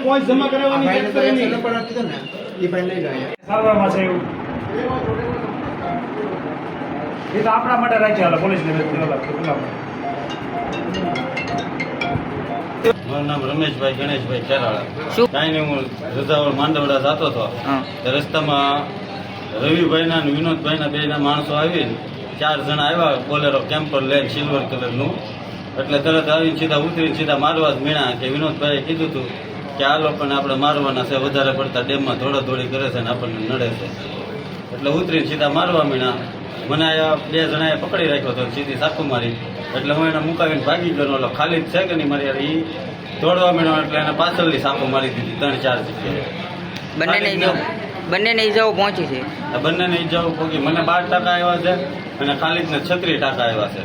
Point જમા કરાવવાની ભાઈને વાત તો કરી એક્શન પણ આપી દો ને એ ભાઈ લઈ લો અહીંયા સારવારમાં છે એવું એ તો આપણા માટે રાખ્યા હાલો પોલીસને મારું નામ રમેશભાઈ ગણેશભાઈ કેરાળા. શું? કાંઈ નહીં, હું રજાવળ માંડવડા જતો હતો તે રસ્તામાં રવિભાઈના અને વિનોદભાઈના બેના માણસો આવીને 4 જણા આવ્યા બોલેરો કેમ્પર લઈને સિલ્વર કલરનું. એટલે તરત આવીને સીધા ઉતરીને સીધા મારવા જ મીણા કે વિનોદભાઈએ કીધું હતું કે આ લોકોને આપણે મારવાના છે, વધારે પડતા ડેમમાં દોડાદોડી કરે છે ને આપણને નડે છે. એટલે ઉતરીને સીધા મારવા મીણા. મને આ 2 જણાએ પકડી રાખ્યો હતો, સીધી સાકુ મારી. એટલે હું એને મુકાવીને ભાગી ગયો. ઓલો ખાલી જ છે કે નહીં મારી યાર, એ દોડવા મીણો એટલે એને પાછળની સાકુ મારી દીધી 3-4 જગ્યાએ. બંનેને ઈજાઓ પહોંચી છે. આ બંનેને ઈજાઓ પહોંચી. મને 12 ટાંકા આવ્યા છે અને ખાલિદને 36 ટાંકા આવ્યા છે.